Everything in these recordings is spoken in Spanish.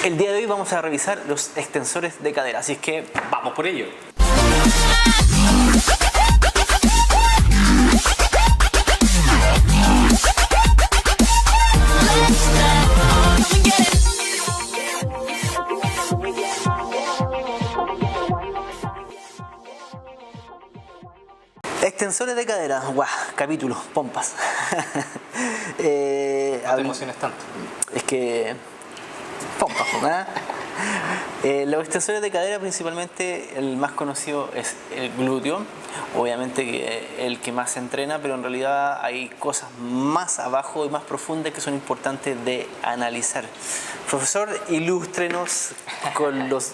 El día de hoy vamos a revisar los extensores de cadera, así es que vamos por ello. Extensores de cadera, guau, capítulo, pompas. No te emociones tanto. Es que... pompas, los extensores de cadera, principalmente el más conocido es el glúteo, obviamente que el que más se entrena, pero en realidad hay cosas más abajo y más profundas que son importantes de analizar. Profesor, ilústrenos con los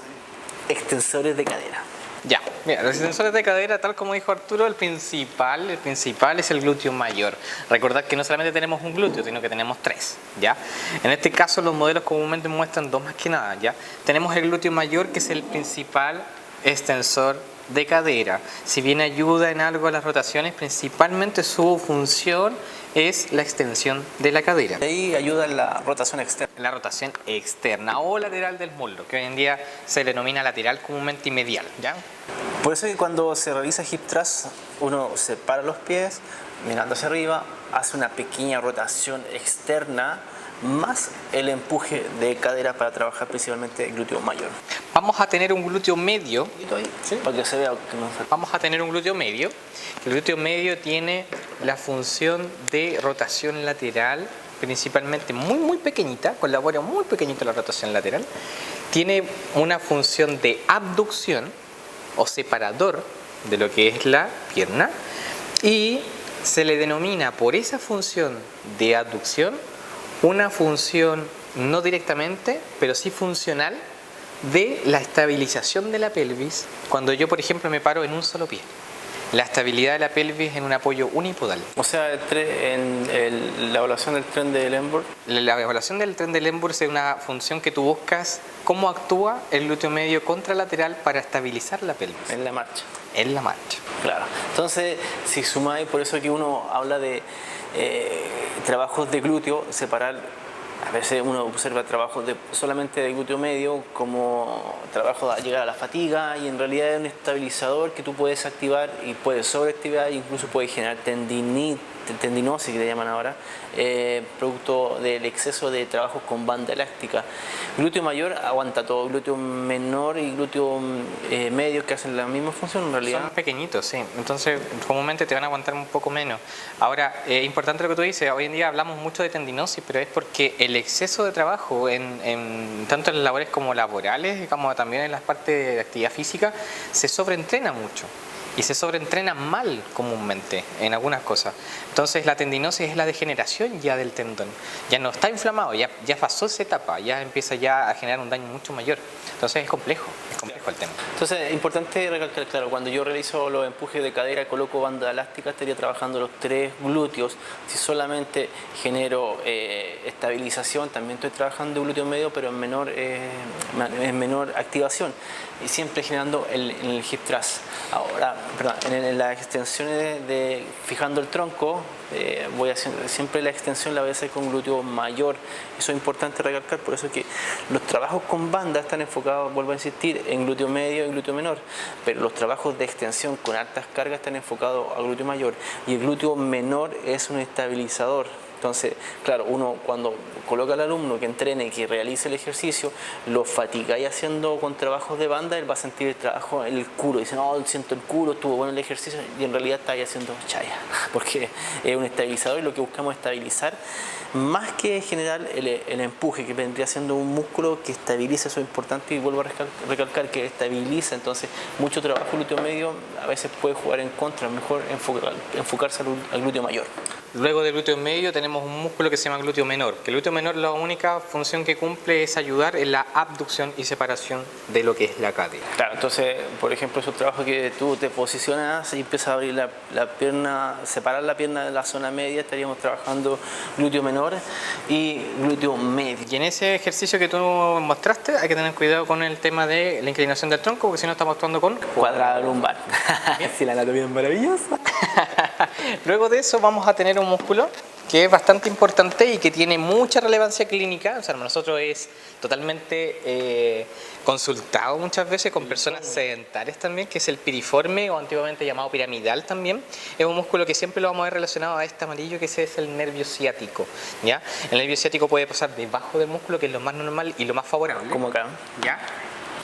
extensores de cadera. Ya, mira, los extensores de cadera, tal como dijo Arturo, el principal es el glúteo mayor. Recordad que no solamente tenemos un glúteo, sino que tenemos tres, ¿ya? En este caso los modelos comúnmente muestran dos más que nada, ¿ya? Tenemos el glúteo mayor, que es el principal extensor de cadera. Si bien ayuda en algo a las rotaciones, principalmente su función es la extensión de la cadera. Ahí ayuda en la rotación externa. La rotación externa o lateral del muslo, que hoy en día se le denomina lateral comúnmente y medial, ¿ya? Por eso que cuando se realiza hip thrust, uno separa los pies, mirando hacia arriba, hace una pequeña rotación externa, más el empuje de cadera para trabajar principalmente el glúteo mayor. Vamos a tener un glúteo medio. ¿Sí? Para que se vea que no se... Vamos a tener un glúteo medio. El glúteo medio tiene la función de rotación lateral, principalmente muy pequeñita, colabora muy pequeñito la rotación lateral. Tiene una función de abducción o separador de lo que es la pierna y se le denomina por esa función de abducción una función no directamente, pero sí funcional de la estabilización de la pelvis cuando yo, por ejemplo, me paro en un solo pie. La estabilidad de la pelvis en un apoyo unipodal. O sea, la evaluación del tren de Lemberg. La evaluación del tren de Lemberg es una función que tú buscas cómo actúa el glúteo medio contralateral para estabilizar la pelvis. En la marcha. En la marcha. Claro. Entonces, si sumáis, por eso que uno habla de trabajos de glúteo, separar. A veces uno observa trabajos solamente de glúteo medio como trabajo de llegar a la fatiga y en realidad es un estabilizador que tú puedes activar y puedes sobreactivar e incluso puedes generar tendinosis, que le llaman ahora, producto del exceso de trabajo con banda elástica. Glúteo mayor aguanta todo, glúteo menor y glúteo medio que hacen la misma función en realidad. Son pequeñitos, sí, entonces comúnmente te van a aguantar un poco menos. Ahora, importante lo que tú dices, hoy en día hablamos mucho de tendinosis, pero es porque el exceso de trabajo tanto en las labores como laborales, como también en las partes de actividad física, se sobreentrena mucho. Y se sobreentrena mal comúnmente en algunas cosas. Entonces la tendinosis es la degeneración ya del tendón. Ya no está inflamado, ya pasó esa etapa, ya empieza ya a generar un daño mucho mayor. Entonces es complejo el tema. Entonces es importante recalcar, claro, cuando yo realizo los empujes de cadera, coloco banda elástica, estaría trabajando los tres glúteos. Si solamente genero estabilización, también estoy trabajando el glúteo medio, pero en menor activación. Y siempre generando en el hip thrust. Ahora, en las extensiones fijando el tronco, voy haciendo siempre la extensión la voy a hacer con glúteo mayor. Eso es importante recalcar, por eso que los trabajos con banda están enfocados, vuelvo a insistir, en glúteo medio y glúteo menor, pero los trabajos de extensión con altas cargas están enfocados a glúteo mayor y el glúteo menor es un estabilizador. Entonces, claro, uno cuando coloca al alumno que entrene, que realice el ejercicio, lo fatigáis haciendo con trabajos de banda, él va a sentir el trabajo en el culo. Dice, no, siento el culo, estuvo bueno el ejercicio, y en realidad está ahí haciendo chaya, porque es un estabilizador y lo que buscamos es estabilizar, más que generar el empuje, que vendría siendo un músculo que estabiliza. Eso es importante y vuelvo a recalcar que estabiliza. Entonces, mucho trabajo glúteo medio a veces puede jugar en contra, mejor enfocarse al glúteo mayor. Luego del glúteo medio tenemos un músculo que se llama glúteo menor. Que el glúteo menor, la única función que cumple es ayudar en la abducción y separación de lo que es la cadera. Claro, entonces, por ejemplo, esos trabajos que tú te posicionas y empiezas a abrir la pierna, separar la pierna de la zona media, estaríamos trabajando glúteo menor y glúteo medio. Y en ese ejercicio que tú mostraste hay que tener cuidado con el tema de la inclinación del tronco, porque si no estamos actuando con cuadrada lumbar. Si la anatomía es maravillosa. Luego de eso vamos a tener un músculo que es bastante importante y que tiene mucha relevancia clínica. O sea, nosotros es totalmente consultado muchas veces con personas sedentarias también, que es el piriforme o antiguamente llamado piramidal también. Es un músculo que siempre lo vamos a ver relacionado a este amarillo, que ese es el nervio ciático, ¿ya? El nervio ciático puede pasar debajo del músculo, que es lo más normal y lo más favorable. Como acá. ¿Ya?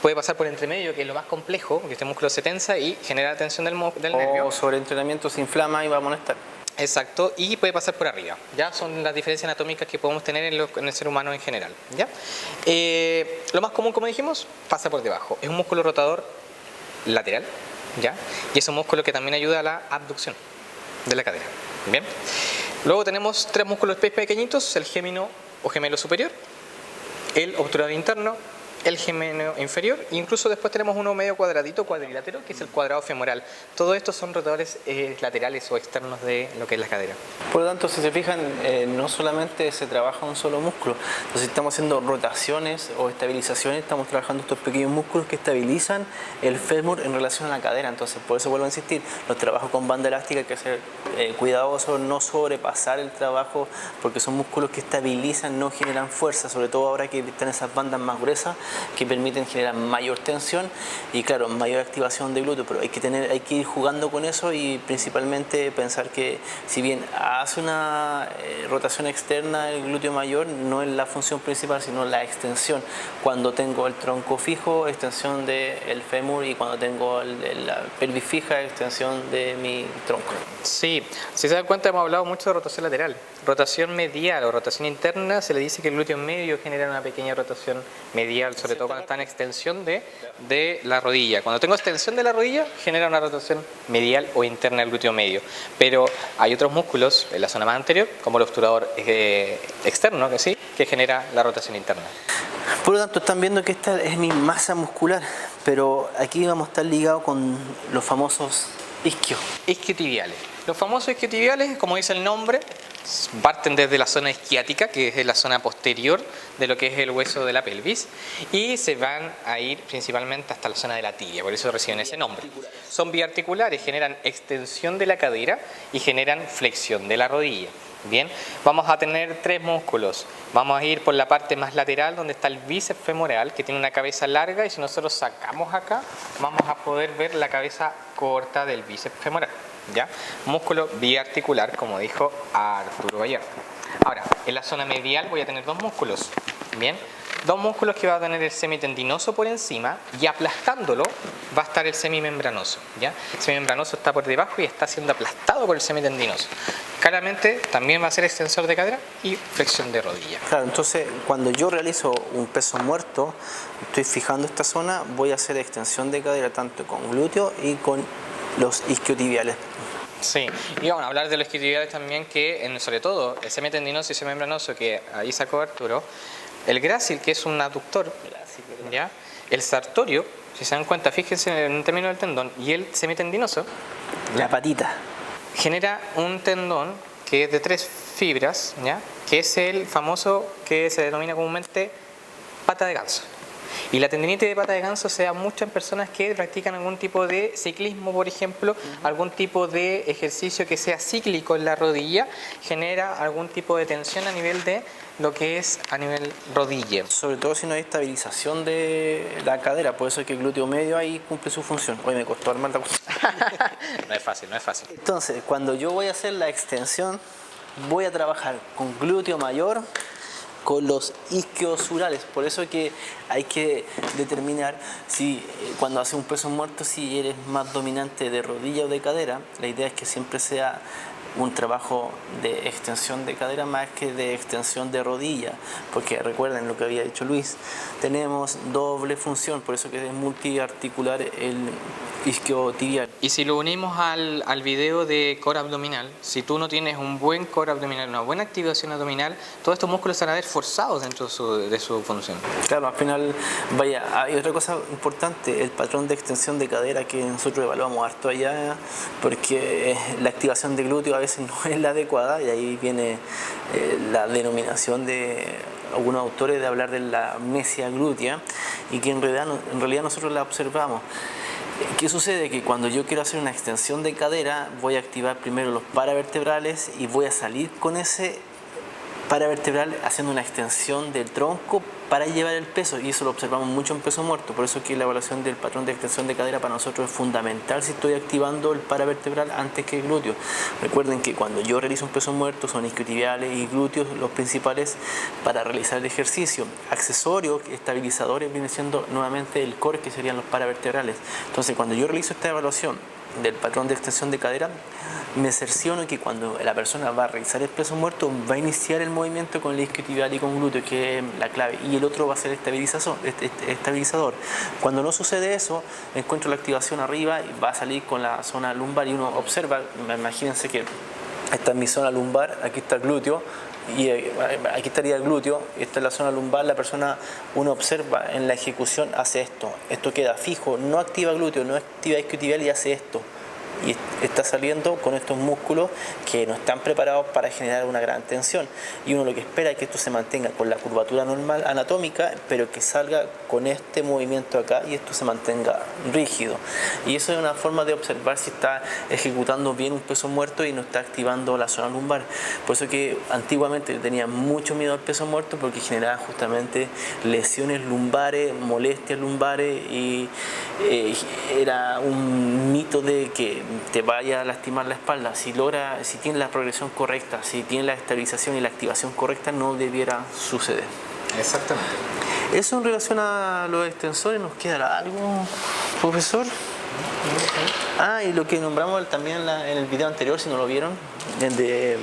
Puede pasar por entre medio, que es lo más complejo, porque este músculo se tensa y genera tensión del nervio. O sobre entrenamiento se inflama y va a molestar. Exacto, y puede pasar por arriba. Ya son las diferencias anatómicas que podemos tener en el ser humano en general. ¿Ya? Lo más común, como dijimos, pasa por debajo. Es un músculo rotador lateral, ¿ya? Y es un músculo que también ayuda a la abducción de la cadera. Bien. Luego tenemos tres músculos pequeñitos: el gémino o gemelo superior, el obturador interno, el gemelo inferior, e incluso después tenemos uno medio cuadradito, cuadrilátero, que es el cuadrado femoral. Todo esto son rotadores laterales o externos de lo que es la cadera. Por lo tanto, si se fijan, no solamente se trabaja un solo músculo. Entonces, si estamos haciendo rotaciones o estabilizaciones, estamos trabajando estos pequeños músculos que estabilizan el fémur en relación a la cadera. Entonces, por eso vuelvo a insistir, los trabajos con banda elástica hay que ser cuidadosos, no sobrepasar el trabajo, porque son músculos que estabilizan, no generan fuerza, sobre todo ahora que están esas bandas más gruesas, que permiten generar mayor tensión y claro, mayor activación de glúteo, pero hay que ir jugando con eso y principalmente pensar que si bien hace una rotación externa el glúteo mayor, no es la función principal, sino la extensión. Cuando tengo el tronco fijo, extensión del fémur, y cuando tengo la pelvis fija, extensión de mi tronco. Sí, si se dan cuenta hemos hablado mucho de rotación lateral. Rotación medial o rotación interna, se le dice que el glúteo medio genera una pequeña rotación medial, sobre todo cuando está en extensión de la rodilla. Cuando tengo extensión de la rodilla, genera una rotación medial o interna del glúteo medio. Pero hay otros músculos en la zona más anterior, como el obturador externo, que genera la rotación interna. Por lo tanto, están viendo que esta es mi masa muscular, pero aquí vamos a estar ligados con los famosos isquios. Isquiotibiales. Los famosos isquiotibiales, como dice el nombre, parten desde la zona isquiática, que es la zona posterior de lo que es el hueso de la pelvis, y se van a ir principalmente hasta la zona de la tibia, por eso reciben ese nombre. Son biarticulares, generan extensión de la cadera y generan flexión de la rodilla. Bien, vamos a tener tres músculos. Vamos a ir por la parte más lateral, donde está el bíceps femoral, que tiene una cabeza larga, y si nosotros sacamos acá, vamos a poder ver la cabeza corta del bíceps femoral. ¿Ya? Músculo biarticular, como dijo Arturo Vallarta. Ahora, en la zona medial voy a tener dos músculos. Bien, dos músculos que va a tener el semitendinoso por encima, y aplastándolo va a estar el semimembranoso. ¿Ya? El semimembranoso está por debajo y está siendo aplastado por el semitendinoso. Claramente también va a ser extensor de cadera y flexión de rodilla. Claro, entonces cuando yo realizo un peso muerto, estoy fijando esta zona, voy a hacer extensión de cadera tanto con glúteo y con los isquiotibiales. Sí, y vamos a hablar de los isquiotibiales también, que sobre todo el semitendinoso y semimembranoso, que ahí sacó Arturo, el grácil, que es un aductor, ¿ya? El sartorio, si se dan cuenta, fíjense en el término del tendón, y el semitendinoso, la patita, genera un tendón que es de 3 fibras, ¿ya? Que es el famoso que se denomina comúnmente pata de ganso. Y la tendinitis de pata de ganso se da mucho en personas que practican algún tipo de ciclismo, por ejemplo, algún tipo de ejercicio que sea cíclico en la rodilla, genera algún tipo de tensión a nivel de lo que es a nivel rodilla. Sobre todo si no hay estabilización de la cadera, por eso es que el glúteo medio ahí cumple su función. Hoy me costó armar la cosa. No es fácil, no es fácil. Entonces, cuando yo voy a hacer la extensión, voy a trabajar con glúteo mayor, con los isquiosurales. Por eso que hay que determinar si cuando haces un peso muerto, si eres más dominante de rodilla o de cadera. La idea es que siempre sea un trabajo de extensión de cadera más que de extensión de rodilla, porque recuerden lo que había dicho Luis, tenemos doble función, por eso que es multiarticular el isquiotibial. Y si lo unimos al video de core abdominal, si tú no tienes un buen core abdominal, una buena activación abdominal, todos estos músculos se van a ver forzados dentro de su función. Claro, al final, vaya, hay otra cosa importante, el patrón de extensión de cadera que nosotros evaluamos harto allá, porque la activación de glúteo a veces no es la adecuada, y ahí viene la denominación de algunos autores de hablar de la amnesia glútea, y que en realidad nosotros la observamos. ¿Qué sucede? Que cuando yo quiero hacer una extensión de cadera, voy a activar primero los paravertebrales y voy a salir con ese paravertebral haciendo una extensión del tronco para llevar el peso, y eso lo observamos mucho en peso muerto. Por eso que la evaluación del patrón de extensión de cadera para nosotros es fundamental si estoy activando el paravertebral antes que el glúteo. Recuerden que cuando yo realizo un peso muerto son isquiotibiales y glúteos los principales para realizar el ejercicio. Accesorios, estabilizadores, viene siendo nuevamente el core, que serían los paravertebrales. Entonces, cuando yo realizo esta evaluación del patrón de extensión de cadera, me cercioro que cuando la persona va a realizar el peso muerto va a iniciar el movimiento con el isquiotibial y con glúteo, que es la clave, y el otro va a ser estabilizador. Cuando no sucede eso, encuentro la activación arriba y va a salir con la zona lumbar, y uno observa, imagínense que esta es mi zona lumbar, aquí está el glúteo, y aquí estaría el glúteo, esta es la zona lumbar. La persona, uno observa en la ejecución, hace esto queda fijo, no activa glúteo, no activa isquiotibial y hace esto, y está saliendo con estos músculos que no están preparados para generar una gran tensión, y uno lo que espera es que esto se mantenga con la curvatura normal anatómica, pero que salga con este movimiento acá y esto se mantenga rígido, y eso es una forma de observar si está ejecutando bien un peso muerto y no está activando la zona lumbar. Por eso que antiguamente tenía mucho miedo al peso muerto, porque generaba justamente lesiones lumbares, molestias lumbares, y era un mito de que te vaya a lastimar la espalda. Si tiene la progresión correcta, si tiene la estabilización y la activación correcta, no debiera suceder. Exactamente. Eso en relación a los extensores. ¿Nos queda algo, profesor? Y lo que nombramos también en el video anterior, si no lo vieron, de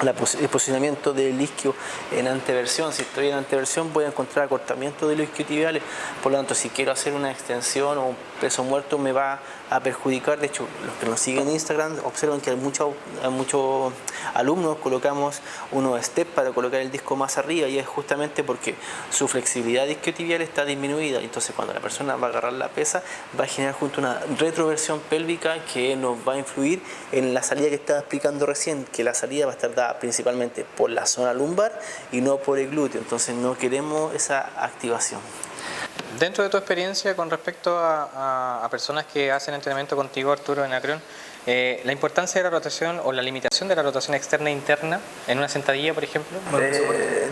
el posicionamiento del isquio en anteversión. Si estoy en anteversión voy a encontrar acortamiento de los isquiotibiales, por lo tanto si quiero hacer una extensión o un peso muerto me va a perjudicar. De hecho, los que nos siguen en Instagram observan que hay muchos alumnos colocamos unos steps para colocar el disco más arriba, y es justamente porque su flexibilidad isquiotibial está disminuida. Entonces cuando la persona va a agarrar la pesa va a generar junto una retroversión pélvica que nos va a influir en la salida que estaba explicando recién, que la salida va a estar dada principalmente por la zona lumbar y no por el glúteo. Entonces no queremos esa activación. Dentro de tu experiencia con respecto a personas que hacen entrenamiento contigo, Arturo, en Acreon, la importancia de la rotación o la limitación de la rotación externa e interna en una sentadilla, por ejemplo.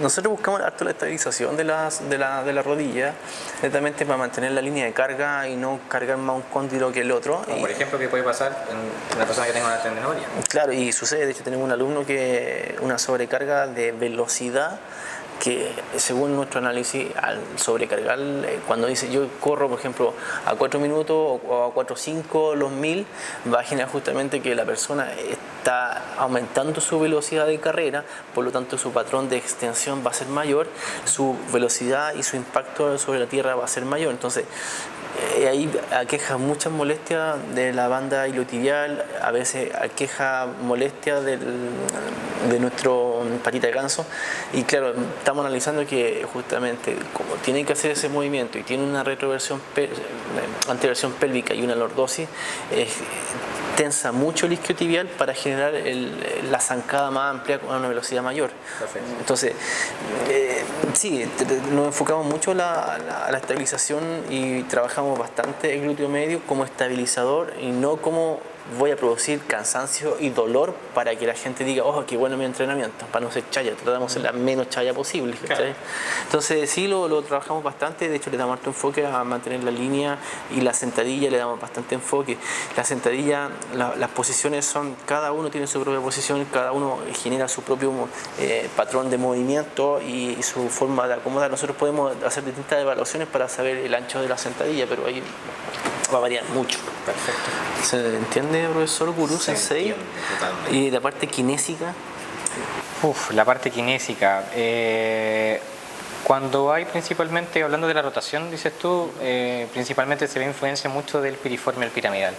Nosotros buscamos harto la estabilización de la rodilla, netamente para mantener la línea de carga y no cargar más un cóndilo que el otro. Por ejemplo, ¿qué puede pasar en una persona que tenga una tendinopatia? Claro, y sucede. De hecho, tenemos un alumno que una sobrecarga de velocidad, que según nuestro análisis, al sobrecargar, cuando dice yo corro por ejemplo a 4 minutos o a 4.5 los 1000, va a generar justamente que la persona está aumentando su velocidad de carrera, por lo tanto su patrón de extensión va a ser mayor, su velocidad y su impacto sobre la tierra va a ser mayor. Entonces ahí aqueja muchas molestias de la banda iliotibial, a veces aqueja molestias de nuestro patita de ganso, y claro, estamos analizando que justamente como tiene que hacer ese movimiento y tiene una anteversión pélvica y una lordosis, tensa mucho el isquiotibial para generar la zancada más amplia con una velocidad mayor. Perfecto. Entonces, sí, nos enfocamos mucho la estabilización y trabajamos bastante el glúteo medio como estabilizador y no como voy a producir cansancio y dolor para que la gente diga, oh, qué bueno mi entrenamiento, para no ser chaya, tratamos de ser la menos chaya posible. Claro. Entonces sí, lo trabajamos bastante, de hecho le damos harto enfoque a mantener la línea, y la sentadilla le damos bastante enfoque. La sentadilla, las posiciones son, cada uno tiene su propia posición, cada uno genera su propio patrón de movimiento y su forma de acomodar. Nosotros podemos hacer distintas evaluaciones para saber el ancho de la sentadilla, pero ahí va a variar mucho. Perfecto. ¿Se entiende, profesor Gurú Sensei? Totalmente. Y la parte kinésica. La parte kinésica. Cuando hay principalmente, hablando de la rotación, dices tú, principalmente se ve influencia mucho del piriforme al piramidal.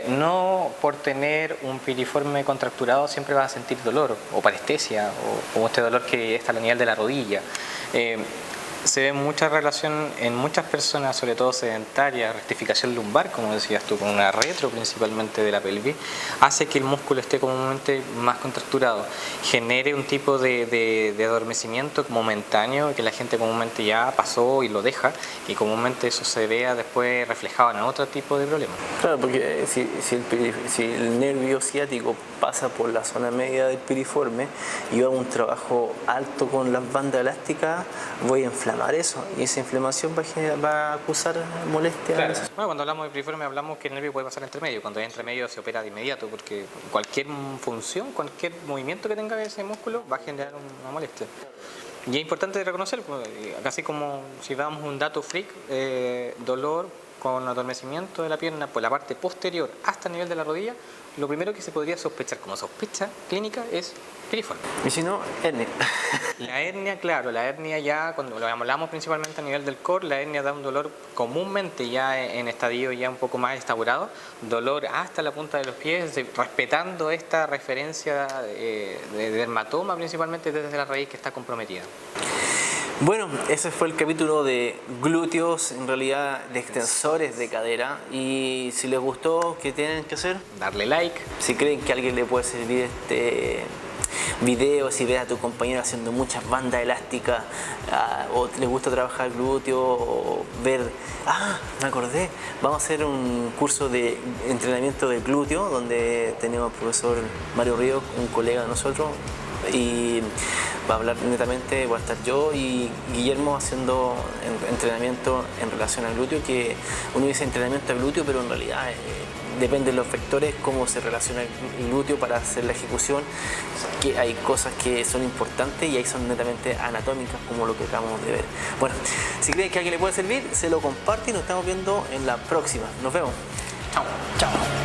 No por tener un piriforme contracturado siempre vas a sentir dolor o parestesia o este dolor que está a nivel de la rodilla. se ve mucha relación en muchas personas, sobre todo sedentarias, rectificación lumbar, como decías tú, con una retro principalmente de la pelvis, hace que el músculo esté comúnmente más contracturado, genere un tipo de adormecimiento momentáneo que la gente comúnmente ya pasó y lo deja, y comúnmente eso se vea después reflejado en otro tipo de problemas. Claro, porque si el nervio ciático pasa por la zona media del piriforme y yo hago un trabajo alto con las bandas elásticas, voy a inflamar eso y esa inflamación va a acusar molestias. Claro. Bueno, cuando hablamos de piriforme hablamos que el nervio puede pasar entre medio. Cuando es entre medio se opera de inmediato porque cualquier función, cualquier movimiento que tenga ese músculo va a generar una molestia. Y es importante reconocer, casi como si damos un dato freak, dolor con adormecimiento de la pierna por la parte posterior hasta el nivel de la rodilla, lo primero que se podría sospechar como sospecha clínica es piriforme. Y si no, hernia. La hernia, claro, la hernia ya, cuando lo hablamos principalmente a nivel del core, la hernia da un dolor comúnmente ya en estadio ya un poco más instaurado, dolor hasta la punta de los pies, respetando esta referencia de dermatoma principalmente desde la raíz que está comprometida. Bueno, ese fue el capítulo de glúteos, en realidad de extensores de cadera. Y si les gustó, ¿qué tienen que hacer? Darle like. Si creen que a alguien le puede servir este video, si ves a tu compañero haciendo muchas bandas elásticas, o les gusta trabajar glúteo, o ver, me acordé, vamos a hacer un curso de entrenamiento de glúteo, donde tenemos al profesor Mario Ríos, un colega de nosotros, y va a hablar netamente, voy a estar yo y Guillermo haciendo entrenamiento en relación al glúteo, que uno dice entrenamiento de glúteo, pero en realidad depende de los vectores, cómo se relaciona el glúteo para hacer la ejecución, que hay cosas que son importantes y ahí son netamente anatómicas, como lo que acabamos de ver. Bueno, si creen que a alguien le puede servir, se lo comparte y nos estamos viendo en la próxima. Nos vemos. Chao. Chao.